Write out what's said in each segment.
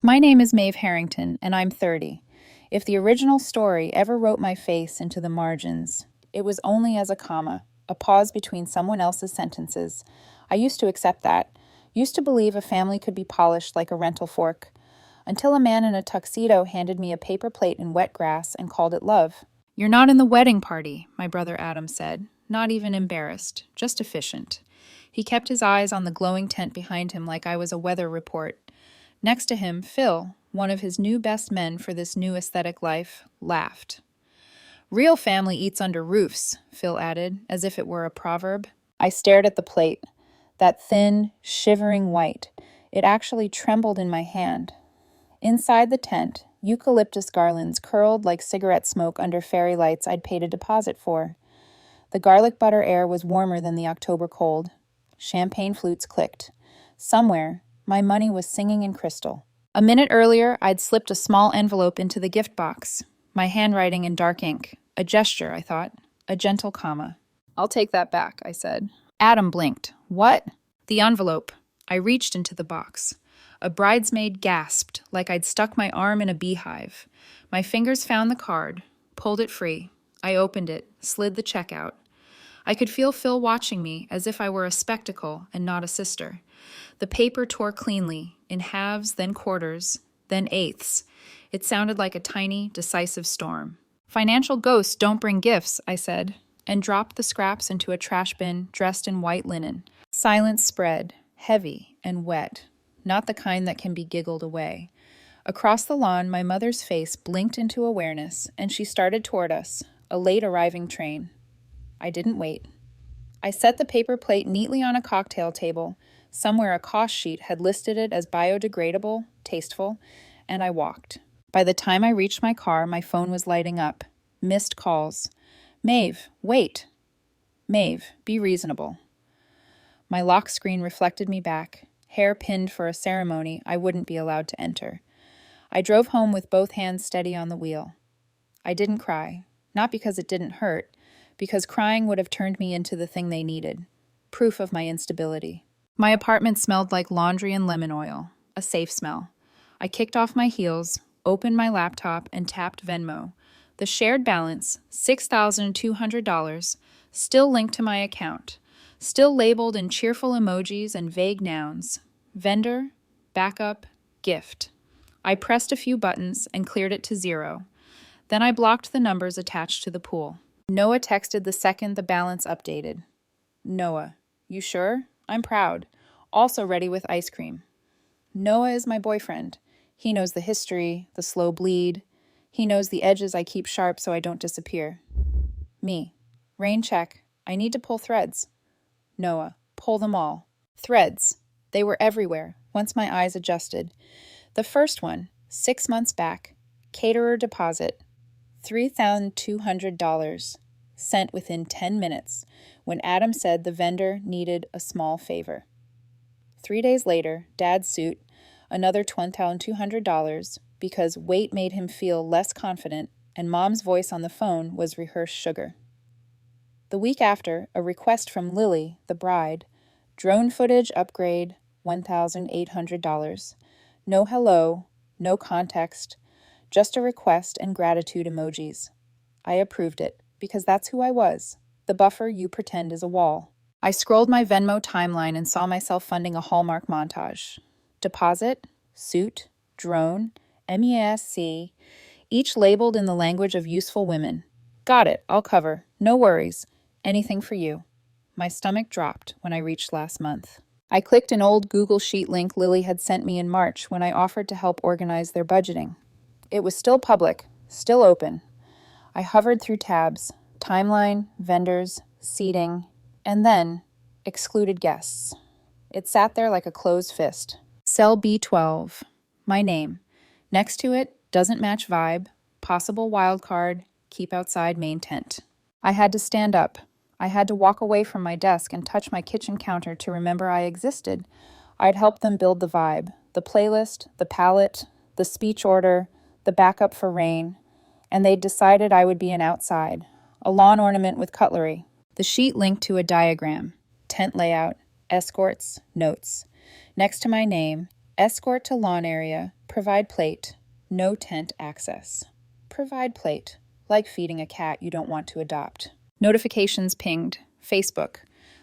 My name is Maeve Harrington, and I'm 30. If the original story ever wrote my face into the margins, it was only as a comma, a pause between someone else's sentences. I used to accept that, used to believe a family could be polished like a rental fork, until a man in a tuxedo handed me a paper plate in wet grass and called it love. "You're not in the wedding party," my brother Adam said, not even embarrassed, just efficient. He kept his eyes on the glowing tent behind him like I was a weather report. Next to him, Phil, one of his new best men for this new aesthetic life, laughed. "Real family eats under roofs," Phil added, as if it were a proverb. I stared at the plate, that thin, shivering white. It actually trembled in my hand. Inside the tent, eucalyptus garlands curled like cigarette smoke under fairy lights I'd paid a deposit for. The garlic butter air was warmer than the October cold. Champagne flutes clicked. Somewhere, my money was singing in crystal. A minute earlier, I'd slipped a small envelope into the gift box, my handwriting in dark ink. A gesture, I thought. A gentle comma. "I'll take that back," I said. Adam blinked. "What?" "The envelope." I reached into the box. A bridesmaid gasped, like I'd stuck my arm in a beehive. My fingers found the card, pulled it free. I opened it, slid the check out. I could feel Phil watching me as if I were a spectacle and not a sister. The paper tore cleanly, in halves, then quarters, then eighths. It sounded like a tiny, decisive storm. "Financial ghosts don't bring gifts," I said, and dropped the scraps into a trash bin dressed in white linen. Silence spread, heavy and wet, not the kind that can be giggled away. Across the lawn, my mother's face blinked into awareness, and she started toward us, a late-arriving train. I didn't wait. I set the paper plate neatly on a cocktail table. Somewhere a cost sheet had listed it as biodegradable, tasteful, and I walked. By the time I reached my car, my phone was lighting up. Missed calls. "Maeve, wait." "Maeve, be reasonable." My lock screen reflected me back, hair pinned for a ceremony I wouldn't be allowed to enter. I drove home with both hands steady on the wheel. I didn't cry, not because it didn't hurt, because crying would have turned me into the thing they needed, proof of my instability. My apartment smelled like laundry and lemon oil, a safe smell. I kicked off my heels, opened my laptop, and tapped Venmo. The shared balance, $6,200, still linked to my account, still labeled in cheerful emojis and vague nouns. Vendor, backup, gift. I pressed a few buttons and cleared it to 0. Then I blocked the numbers attached to the pool. Noah texted the second the balance updated. "Noah, you sure? I'm proud. Also ready with ice cream." Noah is my boyfriend. He knows the history, the slow bleed. He knows the edges I keep sharp so I don't disappear. Me. Rain check. I need to pull threads. Noah. Pull them all. Threads. They were everywhere, once my eyes adjusted. The first one, 6 months back. Caterer deposit. $3,200. Sent within 10 minutes, when Adam said the vendor needed a small favor. 3 days later, Dad's suit, another $1,200, because weight made him feel less confident, and Mom's voice on the phone was rehearsed sugar. The week after, a request from Lily, the bride, drone footage upgrade, $1,800. No hello, no context, just a request and gratitude emojis. I approved it, because that's who I was, the buffer you pretend is a wall. I scrolled my Venmo timeline and saw myself funding a Hallmark montage. Deposit, suit, drone, MESC, each labeled in the language of useful women. Got it, I'll cover. No worries. Anything for you. My stomach dropped when I reached last month. I clicked an old Google Sheet link Lily had sent me in March when I offered to help organize their budgeting. It was still public, still open. I hovered through tabs, timeline, vendors, seating, and then excluded guests. It sat there like a closed fist. Cell B12. My name. Next to it, doesn't match vibe, possible wildcard, keep outside main tent. I had to stand up. I had to walk away from my desk and touch my kitchen counter to remember I existed. I'd helped them build the vibe, the playlist, the palette, the speech order, the backup for rain, and they'd decided I would be an outside, a lawn ornament with cutlery. The sheet linked to a diagram, tent layout, escorts, notes. Next to my name, Escort to lawn area. Provide plate. No tent access. Provide plate. Like feeding a cat you don't want to adopt. Notifications pinged. Facebook.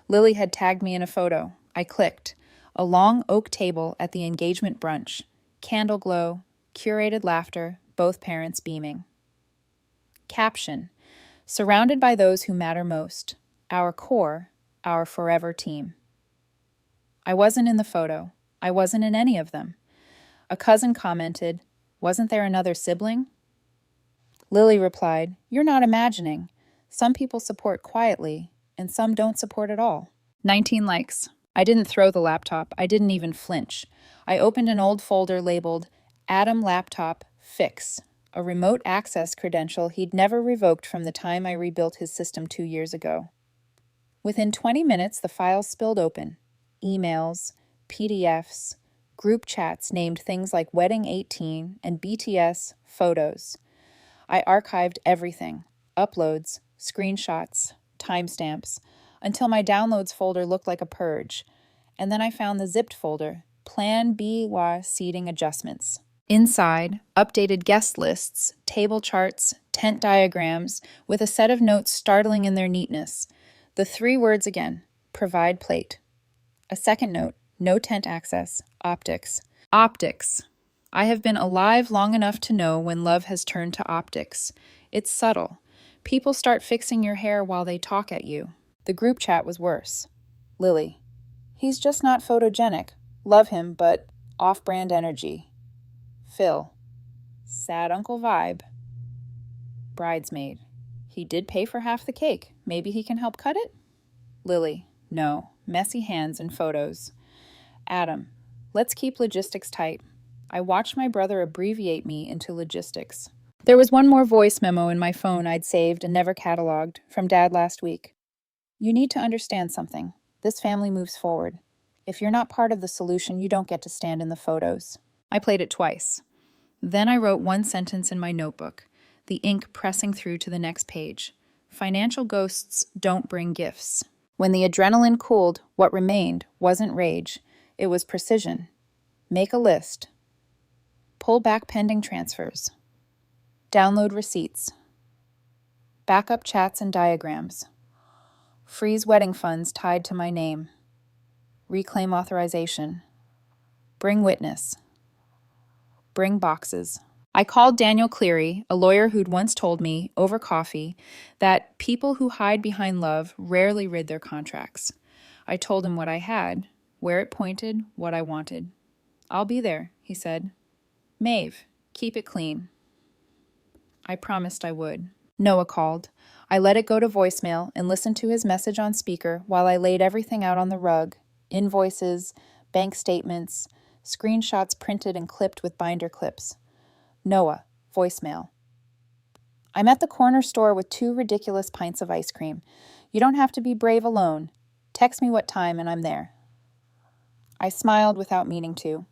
Lily had tagged me in a photo. I clicked. A long oak table at the engagement brunch. Candle glow. Curated laughter. Both parents beaming. Caption. Surrounded by those who matter most. Our core. Our forever team. I wasn't in the photo. I wasn't in any of them. A cousin commented, "Wasn't there another sibling?" Lily replied, "You're not imagining. Some people support quietly, and some don't support at all." 19 likes. I didn't throw the laptop. I didn't even flinch. I opened an old folder labeled Adam Laptop Fix, a remote access credential he'd never revoked from the time I rebuilt his system 2 years ago. Within 20 minutes, the files spilled open. Emails, PDFs, group chats named things like Wedding 18 and BTS photos. I archived everything, uploads, screenshots, timestamps, until my downloads folder looked like a purge. And then I found the zipped folder, Plan B-Y seating adjustments. Inside, updated guest lists, table charts, tent diagrams, with a set of notes startling in their neatness. The 3 words again, provide plate. A second note, no tent access, optics. Optics. I have been alive long enough to know when love has turned to optics. It's subtle. People start fixing your hair while they talk at you. The group chat was worse. Lily. He's just not photogenic. Love him, but off-brand energy. Phil. Sad uncle vibe. Bridesmaid. He did pay for half the cake. Maybe he can help cut it? Lily. No. Messy hands and photos. Adam. Let's keep logistics tight. I watched my brother abbreviate me into logistics. There was one more voice memo in my phone I'd saved and never cataloged, from Dad last week. You need to understand something. This family moves forward. If you're not part of the solution, you don't get to stand in the photos. I played it twice. Then I wrote one sentence in my notebook, the ink pressing through to the next page. Financial ghosts don't bring gifts. When the adrenaline cooled, what remained wasn't rage. It was precision. Make a list. Pull back pending transfers. Download receipts. Backup chats and diagrams. Freeze wedding funds tied to my name. Reclaim authorization. Bring witness. Bring boxes. I called Daniel Cleary, a lawyer who'd once told me, over coffee, that people who hide behind love rarely rid their contracts. I told him what I had, where it pointed, what I wanted. I'll be there, he said. Maeve, keep it clean. I promised I would. Noah called. I let it go to voicemail and listened to his message on speaker while I laid everything out on the rug. Invoices, bank statements, screenshots printed and clipped with binder clips. Noah, voicemail. I'm at the corner store with 2 ridiculous pints of ice cream. You don't have to be brave alone. Text me what time and I'm there. I smiled without meaning to.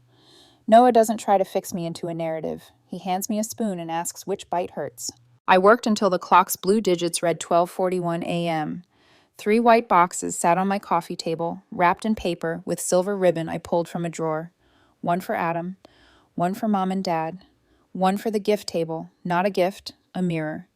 Noah doesn't try to fix me into a narrative. He hands me a spoon and asks which bite hurts. I worked until the clock's blue digits read 12:41 a.m. 3 white boxes sat on my coffee table, wrapped in paper with silver ribbon I pulled from a drawer. 1 for Adam, 1 for Mom and Dad, 1 for the gift table, not a gift, a mirror.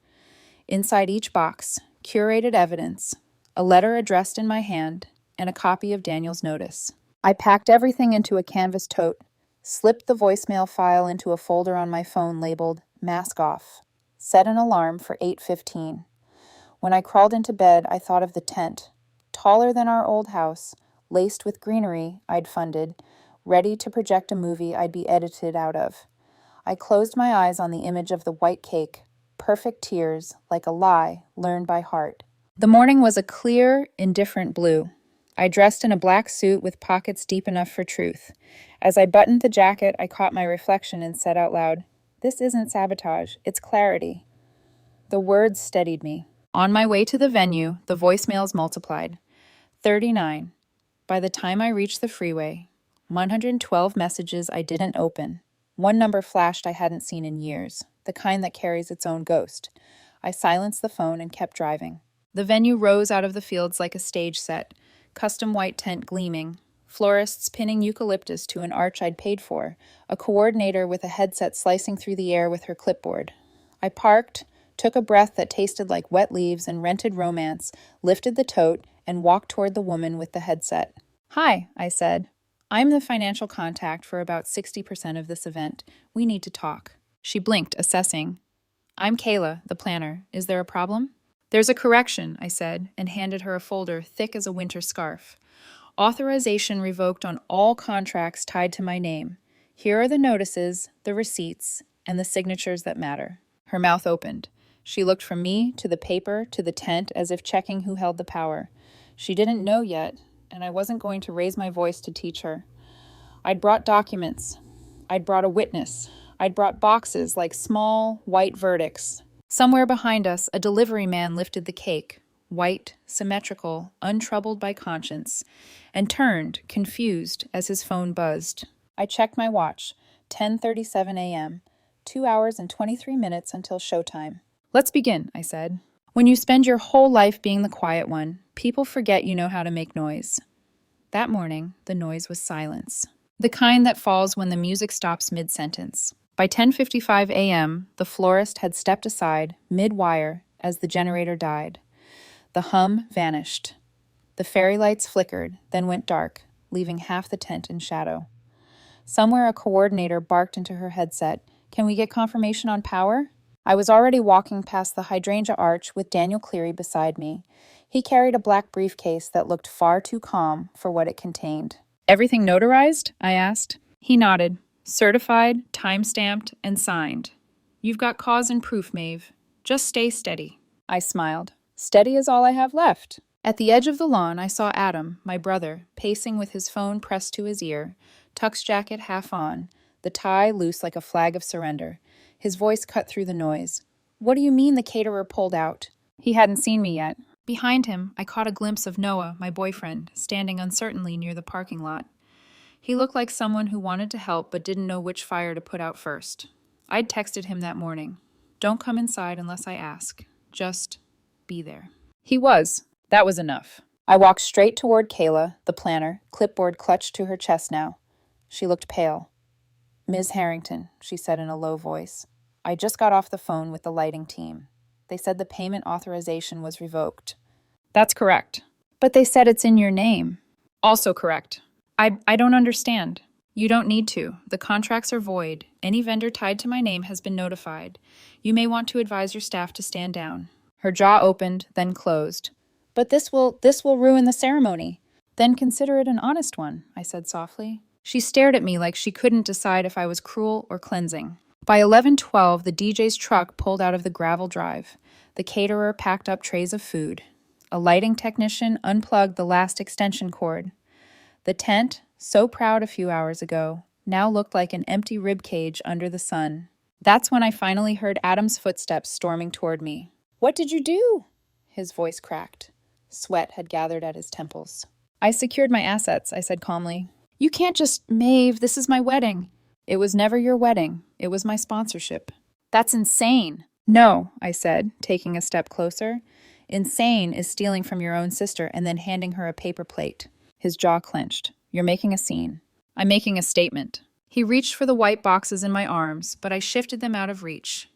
Inside each box, curated evidence, a letter addressed in my hand, and a copy of Daniel's notice. I packed everything into a canvas tote, slipped the voicemail file into a folder on my phone labeled Mask Off, set an alarm for 8:15. When I crawled into bed, I thought of the tent, taller than our old house, laced with greenery I'd funded, ready to project a movie I'd be edited out of. I closed my eyes on the image of the white cake, perfect tears, like a lie learned by heart. The morning was a clear, indifferent blue. I dressed in a black suit with pockets deep enough for truth. As I buttoned the jacket, I caught my reflection and said out loud, "This isn't sabotage, it's clarity." The words steadied me. On my way to the venue, the voicemails multiplied. 39. By the time I reached the freeway, 112 messages I didn't open. One number flashed I hadn't seen in years, the kind that carries its own ghost. I silenced the phone and kept driving. The venue rose out of the fields like a stage set, custom white tent gleaming, Florists pinning eucalyptus to an arch I'd paid for, a coordinator with a headset slicing through the air with her clipboard. I parked, took a breath that tasted like wet leaves and rented romance, lifted the tote, and walked toward the woman with the headset. "Hi," I said. "I'm the financial contact for about 60% of this event. We need to talk." She blinked, assessing. "I'm Kayla, the planner. Is there a problem?" "There's a correction," I said, and handed her a folder thick as a winter scarf. "Authorization revoked on all contracts tied to my name. Here are the notices, the receipts, and the signatures that matter." Her mouth opened. She looked from me to the paper to the tent as if checking who held the power. She didn't know yet, and I wasn't going to raise my voice to teach her. I'd brought documents. I'd brought a witness. I'd brought boxes like small, white verdicts. Somewhere behind us, a delivery man lifted the cake, white, symmetrical, untroubled by conscience, and turned, confused, as his phone buzzed. I checked my watch. 10:37 a.m. 2 hours and 23 minutes until showtime. "Let's begin," I said. "When you spend your whole life being the quiet one, people forget you know how to make noise." That morning, the noise was silence. The kind that falls when the music stops mid-sentence. By 10:55 a.m., the florist had stepped aside, mid-wire, as the generator died. The hum vanished. The fairy lights flickered, then went dark, leaving half the tent in shadow. Somewhere a coordinator barked into her headset, "Can we get confirmation on power?" I was already walking past the hydrangea arch with Daniel Cleary beside me. He carried a black briefcase that looked far too calm for what it contained. "Everything notarized?" I asked. He nodded. "Certified, time-stamped, and signed. You've got cause and proof, Maeve. Just stay steady." I smiled. Steady is all I have left. At the edge of the lawn, I saw Adam, my brother, pacing with his phone pressed to his ear, tux jacket half on, the tie loose like a flag of surrender. His voice cut through the noise. "What do you mean the caterer pulled out?" He hadn't seen me yet. Behind him, I caught a glimpse of Noah, my boyfriend, standing uncertainly near the parking lot. He looked like someone who wanted to help but didn't know which fire to put out first. I'd texted him that morning. "Don't come inside unless I ask. Just be there." He was. That was enough. I walked straight toward Kayla, the planner, clipboard clutched to her chest now. She looked pale. "Ms. Harrington," she said in a low voice. "I just got off the phone with the lighting team. They said the payment authorization was revoked." "That's correct." "But they said it's in your name." "Also correct." I don't understand." "You don't need to. The contracts are void. Any vendor tied to my name has been notified. You may want to advise your staff to stand down." Her jaw opened, then closed. "But this will ruin the ceremony." "Then consider it an honest one," I said softly. She stared at me like she couldn't decide if I was cruel or cleansing. By 11:12, the DJ's truck pulled out of the gravel drive. The caterer packed up trays of food. A lighting technician unplugged the last extension cord. The tent, so proud a few hours ago, now looked like an empty ribcage under the sun. That's when I finally heard Adam's footsteps storming toward me. "What did you do?" His voice cracked. Sweat had gathered at his temples. "I secured my assets," I said calmly. "You can't just, Maeve, this is my wedding." "It was never your wedding. It was my sponsorship." "That's insane." "No," I said, taking a step closer. "Insane is stealing from your own sister and then handing her a paper plate." His jaw clenched. "You're making a scene." "I'm making a statement." He reached for the white boxes in my arms, but I shifted them out of reach.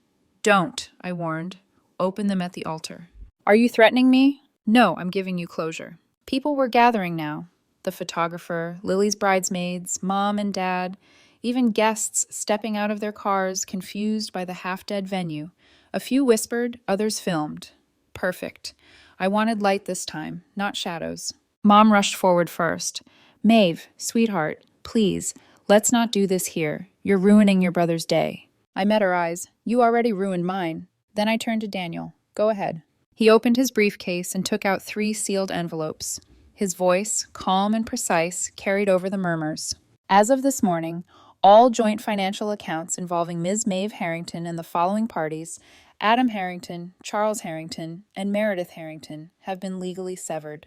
"Don't," I warned. "Open them at the altar." "Are you threatening me?" "No, I'm giving you closure." People were gathering now. The photographer, Lily's bridesmaids, Mom and Dad, even guests stepping out of their cars, confused by the half-dead venue. A few whispered, others filmed. Perfect. I wanted light this time, not shadows. Mom rushed forward first. "Maeve, sweetheart, please, let's not do this here. You're ruining your brother's day." I met her eyes. "You already ruined mine." Then I turned to Daniel. "Go ahead." He opened his briefcase and took out 3 sealed envelopes. His voice, calm and precise, carried over the murmurs. "As of this morning, all joint financial accounts involving Ms. Maeve Harrington and the following parties, Adam Harrington, Charles Harrington, and Meredith Harrington, have been legally severed.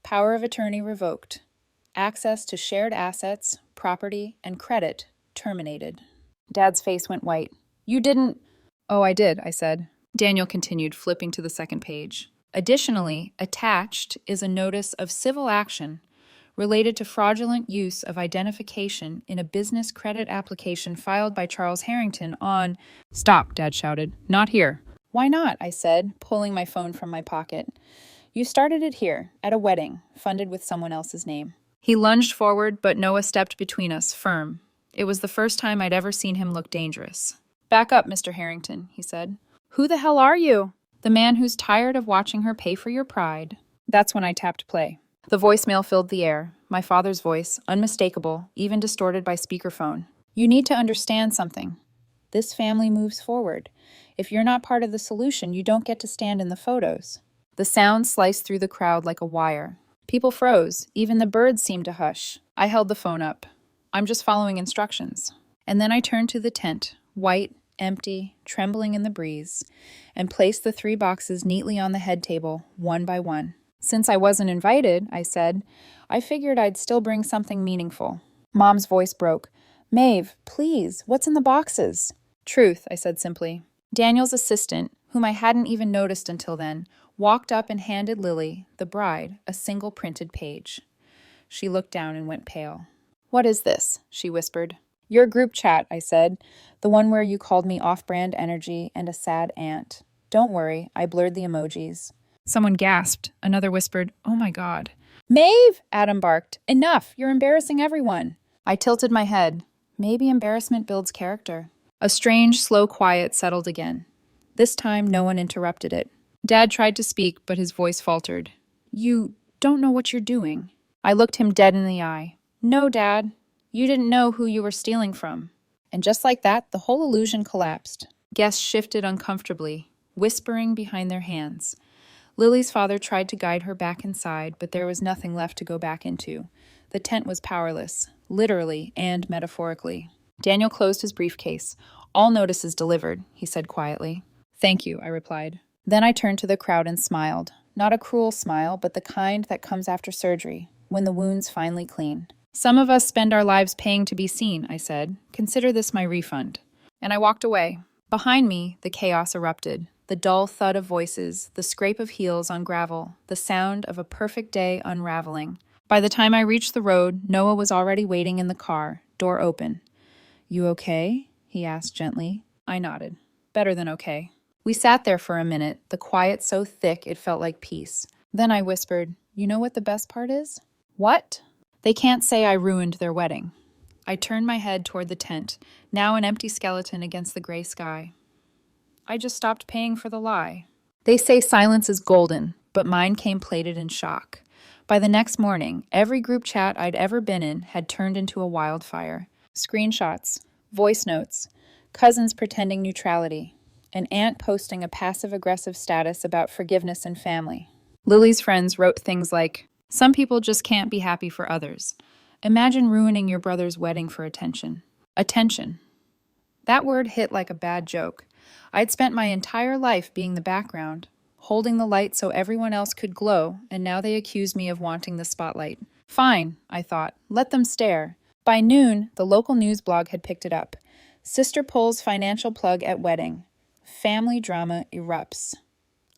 Power of attorney revoked. Access to shared assets, property, and credit terminated." Dad's face went white. "You didn't—" "Oh, I did," I said. Daniel continued, flipping to the second page. "Additionally, attached is a notice of civil action related to fraudulent use of identification in a business credit application filed by Charles Harrington on— "Stop," Dad shouted. "Not here." "Why not?" I said, pulling my phone from my pocket. "You started it here, at a wedding, funded with someone else's name." He lunged forward, but Noah stepped between us, firm. It was the first time I'd ever seen him look dangerous. "Back up, Mr. Harrington," he said. "Who the hell are you?" "The man who's tired of watching her pay for your pride." That's when I tapped play. The voicemail filled the air, my father's voice, unmistakable, even distorted by speakerphone. "You need to understand something. This family moves forward. If you're not part of the solution, you don't get to stand in the photos." The sound sliced through the crowd like a wire. People froze. Even the birds seemed to hush. I held the phone up. "I'm just following instructions." And then I turned to the tent, white, empty, trembling in the breeze, and placed the 3 boxes neatly on the head table, one by one. "Since I wasn't invited," I said, "I figured I'd still bring something meaningful." Mom's voice broke. "Maeve, please, what's in the boxes?" "Truth," I said simply. Daniel's assistant, whom I hadn't even noticed until then, walked up and handed Lily, the bride, a single printed page. She looked down and went pale. "What is this?" she whispered. "Your group chat," I said, "the one where you called me off-brand energy and a sad aunt. Don't worry, I blurred the emojis." Someone gasped. Another whispered, "Oh my God." "Maeve!" Adam barked. "Enough! You're embarrassing everyone." I tilted my head. Maybe embarrassment builds character. A strange, slow quiet settled again. This time, no one interrupted it. Dad tried to speak, but his voice faltered. "You don't know what you're doing." I looked him dead in the eye. "No, Dad. You didn't know who you were stealing from." And just like that, the whole illusion collapsed. Guests shifted uncomfortably, whispering behind their hands. Lily's father tried to guide her back inside, but there was nothing left to go back into. The tent was powerless, literally and metaphorically. Daniel closed his briefcase. "All notices delivered," he said quietly. "Thank you," I replied. Then I turned to the crowd and smiled. Not a cruel smile, but the kind that comes after surgery, when the wound's finally clean. "Some of us spend our lives paying to be seen," I said. "Consider this my refund." And I walked away. Behind me, the chaos erupted. The dull thud of voices, the scrape of heels on gravel, the sound of a perfect day unraveling. By the time I reached the road, Noah was already waiting in the car, door open. "You okay?" he asked gently. I nodded. Better than okay. We sat there for a minute, the quiet so thick it felt like peace. Then I whispered, "You know what the best part is?" "What?" "They can't say I ruined their wedding." I turned my head toward the tent, now an empty skeleton against the gray sky. "I just stopped paying for the lie." They say silence is golden, but mine came plated in shock. By the next morning, every group chat I'd ever been in had turned into a wildfire. Screenshots, voice notes, cousins pretending neutrality, an aunt posting a passive-aggressive status about forgiveness and family. Lily's friends wrote things like, "Some people just can't be happy for others. Imagine ruining your brother's wedding for attention." Attention. That word hit like a bad joke. I'd spent my entire life being the background, holding the light so everyone else could glow, and now they accused me of wanting the spotlight. Fine, I thought. Let them stare. By noon, the local news blog had picked it up. "Sister pulls financial plug at wedding. Family drama erupts."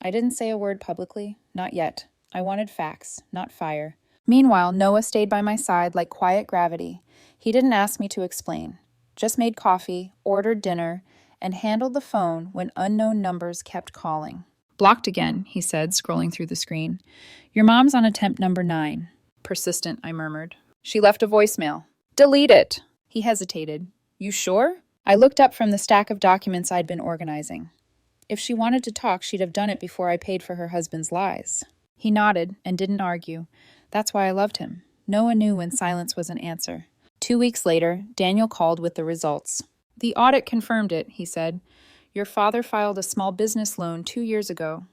I didn't say a word publicly, not yet. I wanted facts, not fire. Meanwhile, Noah stayed by my side like quiet gravity. He didn't ask me to explain. Just made coffee, ordered dinner, and handled the phone when unknown numbers kept calling. "Blocked again," he said, scrolling through the screen. "Your mom's on attempt number 9. "Persistent," I murmured. "She left a voicemail." "Delete it." He hesitated. "You sure?" I looked up from the stack of documents I'd been organizing. If she wanted to talk, she'd have done it before I paid for her husband's lies. He nodded and didn't argue. That's why I loved him. Noah knew when silence was an answer. 2 weeks later, Daniel called with the results. "The audit confirmed it," he said. "Your father filed a small business loan 2 years ago.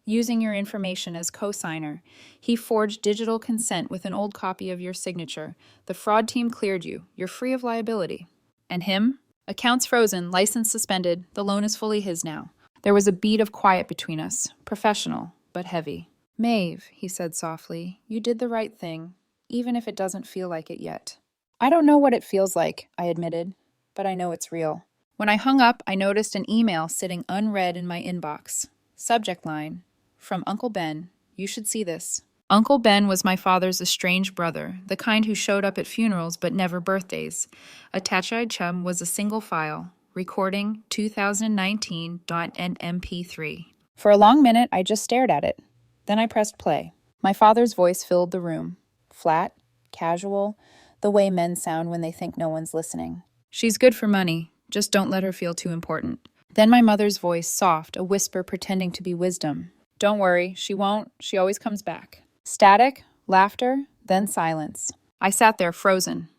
Using your information as co-signer, he forged digital consent with an old copy of your signature. The fraud team cleared you. You're free of liability." "And him?" "Accounts frozen, license suspended. The loan is fully his now." There was a beat of quiet between us, professional, but heavy. "Maeve," he said softly, "you did the right thing, even if it doesn't feel like it yet." "I don't know what it feels like," I admitted, "but I know it's real." When I hung up, I noticed an email sitting unread in my inbox. Subject line, "From Uncle Ben, you should see this." Uncle Ben was my father's estranged brother, the kind who showed up at funerals but never birthdays. Attached Chum was a single file, recording 2019.MP3. For a long minute, I just stared at it. Then I pressed play. My father's voice filled the room. Flat, casual, the way men sound when they think no one's listening. She's good for money, just don't let her feel too important. Then my mother's voice, soft, a whisper pretending to be wisdom. Don't worry, she won't, she always comes back. Static, laughter, then silence. I sat there frozen.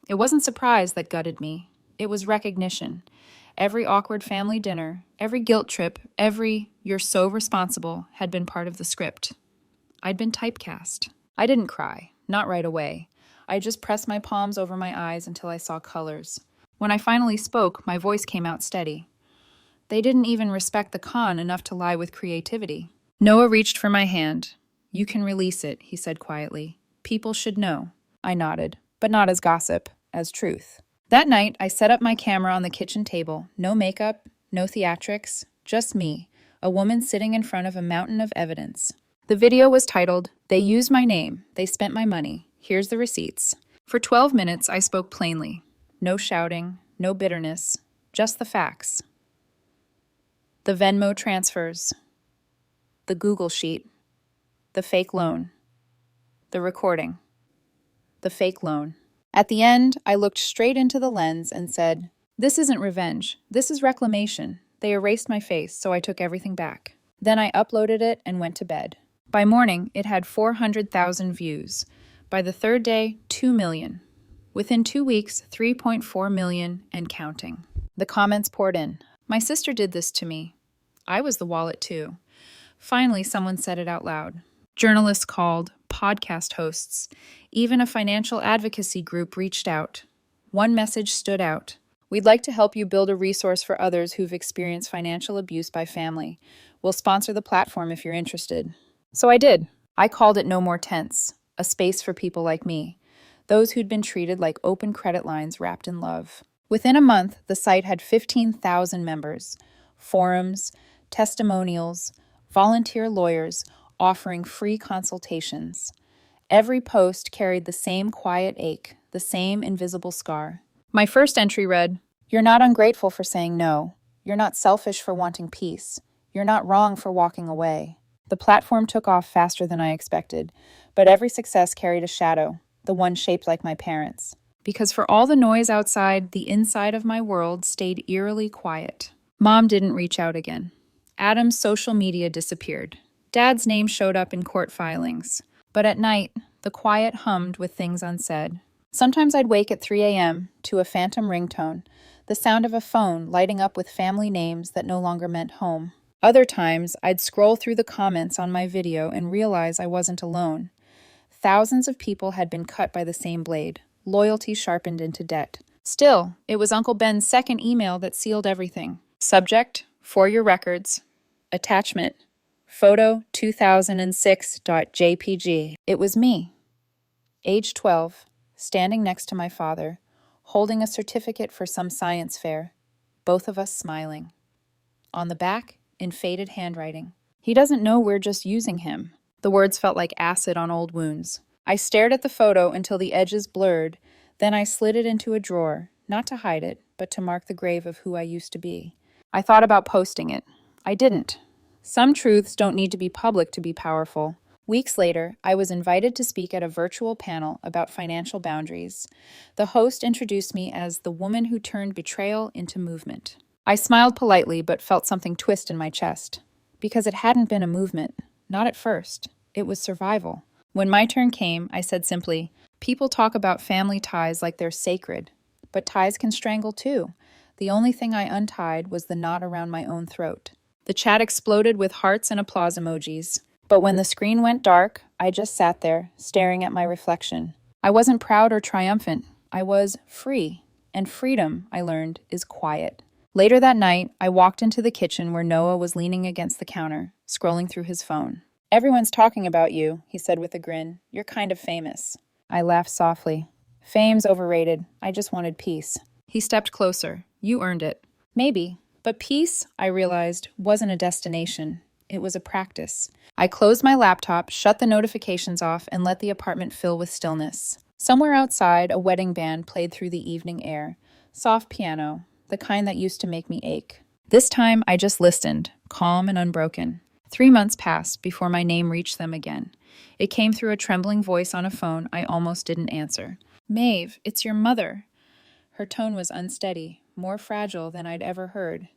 It wasn't surprise that gutted me. It was recognition. Every awkward family dinner, every guilt trip, every "you're so responsible" had been part of the script. I'd been typecast. I didn't cry, not right away. I just pressed my palms over my eyes until I saw colors. When I finally spoke, my voice came out steady. They didn't even respect the con enough to lie with creativity. Noah reached for my hand. You can release it, he said quietly. People should know. I nodded, but not as gossip, as truth. That night, I set up my camera on the kitchen table. No makeup, no theatrics, just me, a woman sitting in front of a mountain of evidence. The video was titled, They Used My Name, They Spent My Money, Here's the Receipts. For 12 minutes, I spoke plainly. No shouting, no bitterness, just the facts. The Venmo transfers, the Google sheet, the fake loan, the recording, the fake loan. At the end, I looked straight into the lens and said, this isn't revenge, this is reclamation. They erased my face, so I took everything back. Then I uploaded it and went to bed. By morning, it had 400,000 views. By the third day, 2 million. Within 2 weeks, 3.4 million and counting. The comments poured in. My sister did this to me. I was the wallet too. Finally, someone said it out loud. Journalists called, podcast hosts, even a financial advocacy group reached out. One message stood out. We'd like to help you build a resource for others who've experienced financial abuse by family. We'll sponsor the platform if you're interested. So I did. I called it No More Tense, a space for people like me, those who'd been treated like open credit lines wrapped in love. Within a month, the site had 15,000 members, forums, testimonials, volunteer lawyers offering free consultations. Every post carried the same quiet ache, the same invisible scar. My first entry read, You're not ungrateful for saying no. You're not selfish for wanting peace. You're not wrong for walking away. The platform took off faster than I expected, but every success carried a shadow, the one shaped like my parents. Because for all the noise outside, the inside of my world stayed eerily quiet. Mom didn't reach out again. Adam's social media disappeared. Dad's name showed up in court filings. But at night, the quiet hummed with things unsaid. Sometimes I'd wake at 3 a.m. to a phantom ringtone, the sound of a phone lighting up with family names that no longer meant home. Other times, I'd scroll through the comments on my video and realize I wasn't alone. Thousands of people had been cut by the same blade, loyalty sharpened into debt. Still, it was Uncle Ben's second email that sealed everything. Subject, for your records. Attachment, photo 2006.jpg. It was me, age 12, standing next to my father, holding a certificate for some science fair, both of us smiling. On the back, in faded handwriting. He doesn't know we're just using him. The words felt like acid on old wounds. I stared at the photo until the edges blurred, then I slid it into a drawer, not to hide it, but to mark the grave of who I used to be. I thought about posting it. I didn't. Some truths don't need to be public to be powerful. Weeks later, I was invited to speak at a virtual panel about financial boundaries. The host introduced me as the woman who turned betrayal into movement. I smiled politely but felt something twist in my chest. Because it hadn't been a movement. Not at first. It was survival. When my turn came, I said simply, people talk about family ties like they're sacred. But ties can strangle too. The only thing I untied was the knot around my own throat. The chat exploded with hearts and applause emojis. But when the screen went dark, I just sat there, staring at my reflection. I wasn't proud or triumphant. I was free. And freedom, I learned, is quiet. Later that night, I walked into the kitchen where Noah was leaning against the counter, scrolling through his phone. Everyone's talking about you, he said with a grin. You're kind of famous. I laughed softly. Fame's overrated. I just wanted peace. He stepped closer. You earned it. Maybe. But peace, I realized, wasn't a destination. It was a practice. I closed my laptop, shut the notifications off, and let the apartment fill with stillness. Somewhere outside, a wedding band played through the evening air. Soft piano, the kind that used to make me ache. This time, I just listened, calm and unbroken. 3 months passed before my name reached them again. It came through a trembling voice on a phone I almost didn't answer. "Maeve, it's your mother." Her tone was unsteady, more fragile than I'd ever heard.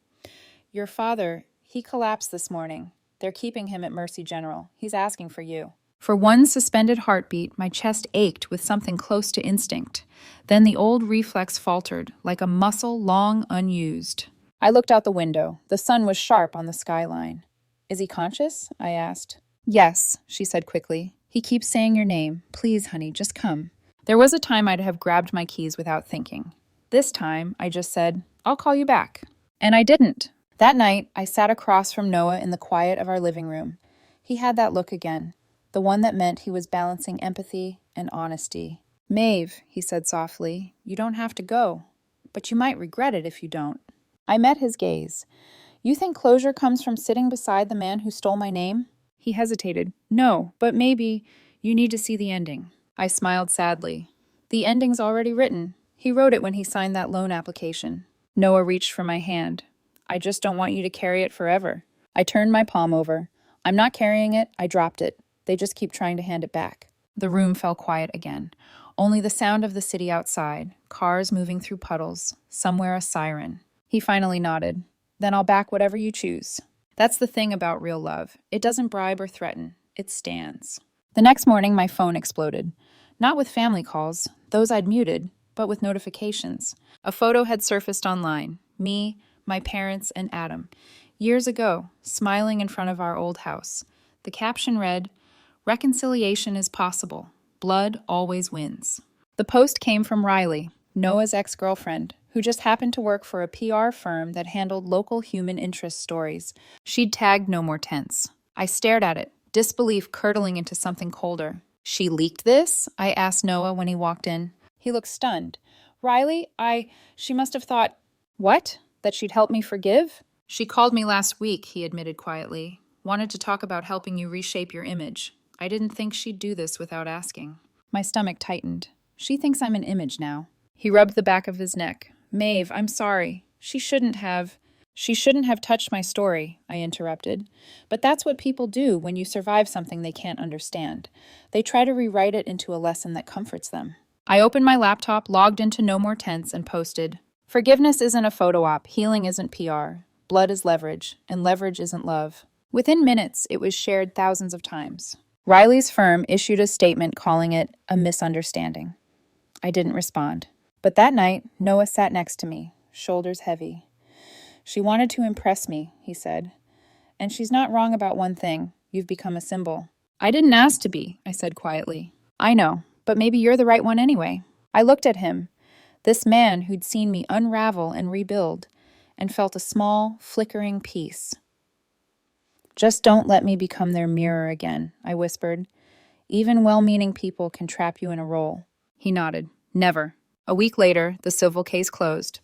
"Your father, he collapsed this morning. They're keeping him at Mercy General. He's asking for you." For one suspended heartbeat, my chest ached with something close to instinct. Then the old reflex faltered, like a muscle long unused. I looked out the window. The sun was sharp on the skyline. "Is he conscious?" I asked. "Yes," she said quickly. "He keeps saying your name. Please, honey, just come." There was a time I'd have grabbed my keys without thinking. This time, I just said, "I'll call you back." And I didn't. That night, I sat across from Noah in the quiet of our living room. He had that look again, the one that meant he was balancing empathy and honesty. "Maeve," he said softly, "you don't have to go, but you might regret it if you don't." I met his gaze. "You think closure comes from sitting beside the man who stole my name?" He hesitated. "No, but maybe you need to see the ending." I smiled sadly. "The ending's already written. He wrote it when he signed that loan application." Noah reached for my hand. "I just don't want you to carry it forever." I turned my palm over. "I'm not carrying it. I dropped it. They just keep trying to hand it back." The room fell quiet again. Only the sound of the city outside, cars moving through puddles, somewhere a siren. He finally nodded. "Then I'll back whatever you choose." That's the thing about real love. It doesn't bribe or threaten. It stands. The next morning, my phone exploded. Not with family calls, those I'd muted, but with notifications. A photo had surfaced online. Me, my parents, and Adam. Years ago, smiling in front of our old house. The caption read, "Reconciliation is possible. Blood always wins." The post came from Riley, Noah's ex-girlfriend, who just happened to work for a PR firm that handled local human interest stories. She'd tagged No More Tents. I stared at it, disbelief curdling into something colder. "She leaked this?" I asked Noah when he walked in. He looked stunned. "Riley, she must have thought..." "What? That she'd help me forgive?" "She called me last week," he admitted quietly. "Wanted to talk about helping you reshape your image. I didn't think she'd do this without asking." My stomach tightened. She thinks I'm an image now. He rubbed the back of his neck. "Maeve, I'm sorry. She shouldn't have touched my story," I interrupted. "But that's what people do when you survive something they can't understand. They try to rewrite it into a lesson that comforts them." I opened my laptop, logged into No More Tents, and posted, "Forgiveness isn't a photo op. Healing isn't PR. Blood is leverage, and leverage isn't love." Within minutes, it was shared thousands of times. Riley's firm issued a statement calling it a misunderstanding. I didn't respond. But that night, Noah sat next to me, shoulders heavy. "She wanted to impress me," he said. "And she's not wrong about one thing. You've become a symbol." "I didn't ask to be," I said quietly. "I know, but maybe you're the right one anyway." I looked at him, this man who'd seen me unravel and rebuild, and felt a small, flickering peace. "Just don't let me become their mirror again," I whispered. "Even well-meaning people can trap you in a role." He nodded. "Never." A week later, the civil case closed.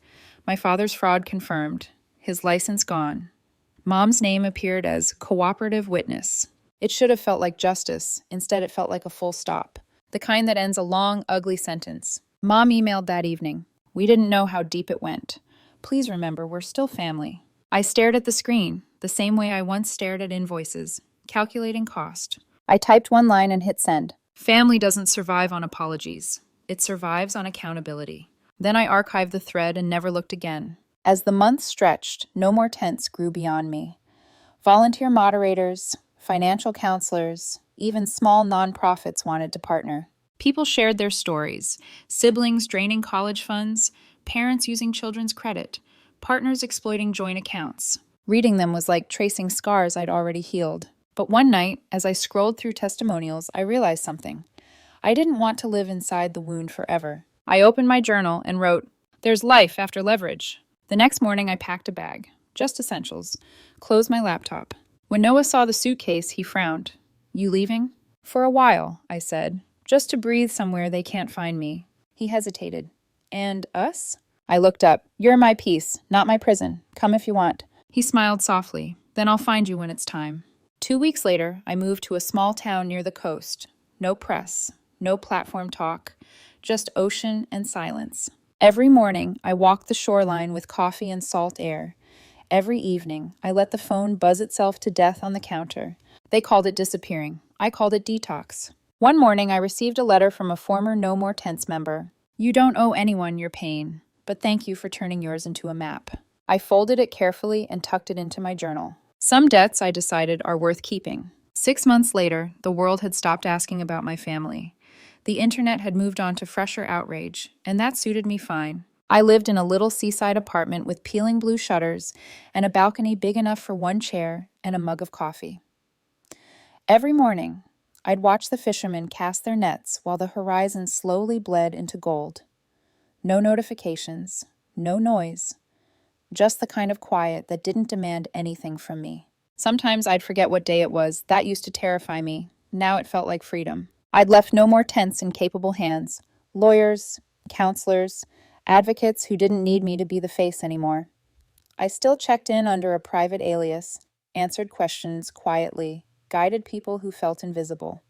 My father's fraud confirmed. His license gone. Mom's name appeared as cooperative witness. It should have felt like justice. Instead, it felt like a full stop. The kind that ends a long, ugly sentence. Mom emailed that evening. "We didn't know how deep it went. Please remember, we're still family." I stared at the screen, the same way I once stared at invoices, calculating cost. I typed one line and hit send. Family doesn't survive on apologies. It survives on accountability. Then I archived the thread and never looked again. As the months stretched, No More Tents grew beyond me. Volunteer moderators, financial counselors, even small nonprofits wanted to partner. People shared their stories, siblings draining college funds, parents using children's credit, partners exploiting joint accounts. Reading them was like tracing scars I'd already healed. But one night, as I scrolled through testimonials, I realized something. I didn't want to live inside the wound forever. I opened my journal and wrote, "There's life after leverage." The next morning, I packed a bag, just essentials, closed my laptop. When Noah saw the suitcase, he frowned. "You leaving?" "For a while," I said, "just to breathe somewhere they can't find me." He hesitated. "And us?" I looked up. "You're my peace, not my prison. Come if you want." He smiled softly. "Then I'll find you when it's time." 2 weeks later, I moved to a small town near the coast. No press, no platform talk, just ocean and silence. Every morning, I walked the shoreline with coffee and salt air. Every evening, I let the phone buzz itself to death on the counter. They called it disappearing. I called it detox. One morning, I received a letter from a former No More Tense member. You don't owe anyone your pain, but thank you for turning yours into a map. I folded it carefully and tucked it into my journal. Some debts, I decided, are worth keeping. 6 months later, the world had stopped asking about my family. The internet had moved on to fresher outrage, and that suited me fine. I lived in a little seaside apartment with peeling blue shutters and a balcony big enough for one chair and a mug of coffee. Every morning, I'd watch the fishermen cast their nets while the horizon slowly bled into gold. No notifications, no noise, just the kind of quiet that didn't demand anything from me. Sometimes I'd forget what day it was. That used to terrify me. Now it felt like freedom. I'd left no more tense in capable hands. Lawyers, counselors, advocates who didn't need me to be the face anymore. I still checked in under a private alias, answered questions quietly, guided people who felt invisible.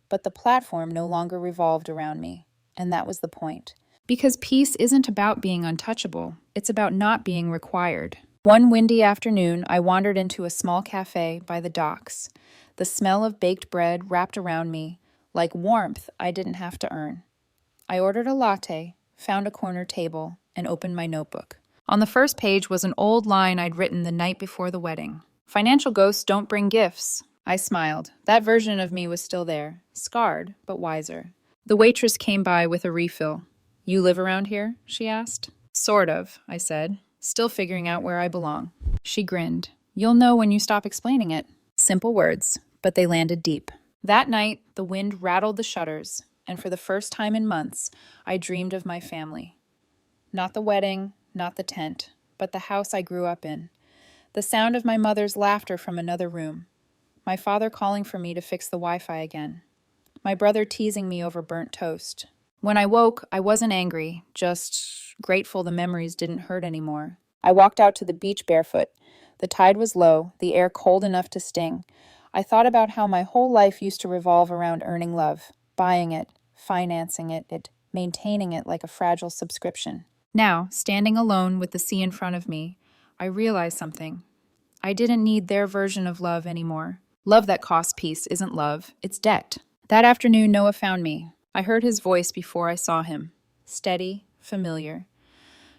But the platform no longer revolved around me, and that was the point. Because peace isn't about being untouchable, it's about not being required. One windy afternoon, I wandered into a small cafe by the docks. The smell of baked bread wrapped around me, like warmth I didn't have to earn. I ordered a latte, found a corner table, and opened my notebook. On the first page was an old line I'd written the night before the wedding. Financial ghosts don't bring gifts. I smiled. That version of me was still there, scarred, but wiser. The waitress came by with a refill. You live around here? She asked. Sort of, I said, still figuring out where I belong. She grinned. You'll know when you stop explaining it. Simple words, but they landed deep. That night, the wind rattled the shutters, and for the first time in months, I dreamed of my family. Not the wedding, not the tent, but the house I grew up in. The sound of my mother's laughter from another room. My father calling for me to fix the Wi-Fi again. My brother teasing me over burnt toast. When I woke, I wasn't angry, just grateful the memories didn't hurt anymore. I walked out to the beach barefoot. The tide was low, the air cold enough to sting. I thought about how my whole life used to revolve around earning love, buying it, financing it, maintaining it like a fragile subscription. Now, standing alone with the sea in front of me, I realized something. I didn't need their version of love anymore. Love that costs peace isn't love, it's debt. That afternoon, Noah found me. I heard his voice before I saw him. Steady, familiar.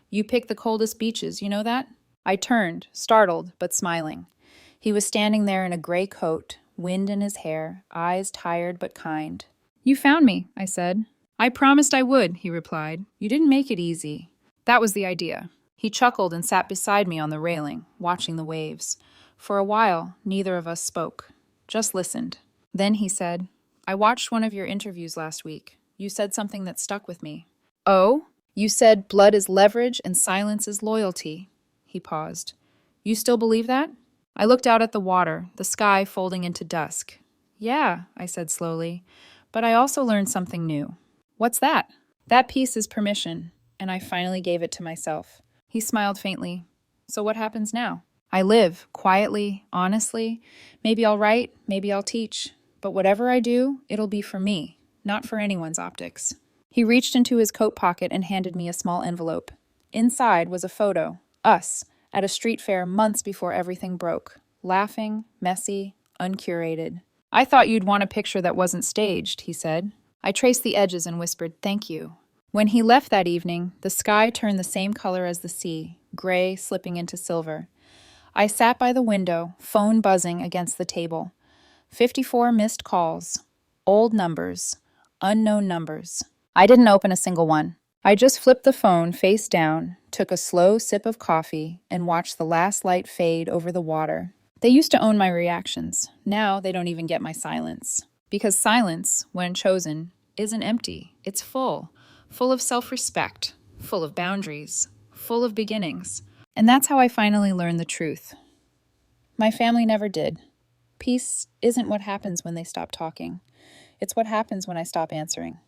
You pick the coldest beaches, you know that? I turned, startled, but smiling. He was standing there in a gray coat, wind in his hair, eyes tired but kind. You found me, I said. I promised I would, he replied. You didn't make it easy. That was the idea. He chuckled and sat beside me on the railing, watching the waves. For a while, neither of us spoke, just listened. Then he said, I watched one of your interviews last week. You said something that stuck with me. Oh? You said blood is leverage and silence is loyalty. He paused. You still believe that? I looked out at the water, the sky folding into dusk. Yeah, I said slowly, but I also learned something new. What's that? That piece is permission, and I finally gave it to myself. He smiled faintly. So what happens now? I live, quietly, honestly. Maybe I'll write, maybe I'll teach. But whatever I do, it'll be for me, not for anyone's optics. He reached into his coat pocket and handed me a small envelope. Inside was a photo, us, at a street fair months before everything broke. Laughing, messy, uncurated. I thought you'd want a picture that wasn't staged, he said. I traced the edges and whispered, thank you. When he left that evening, the sky turned the same color as the sea, gray slipping into silver. I sat by the window, phone buzzing against the table. 54 missed calls. Old numbers. Unknown numbers. I didn't open a single one. I just flipped the phone face down, took a slow sip of coffee, and watched the last light fade over the water. They used to own my reactions. Now they don't even get my silence. Because silence, when chosen, isn't empty. It's full. Full of self-respect. Full of boundaries. Full of beginnings. And that's how I finally learned the truth. My family never did. Peace isn't what happens when they stop talking. It's what happens when I stop answering.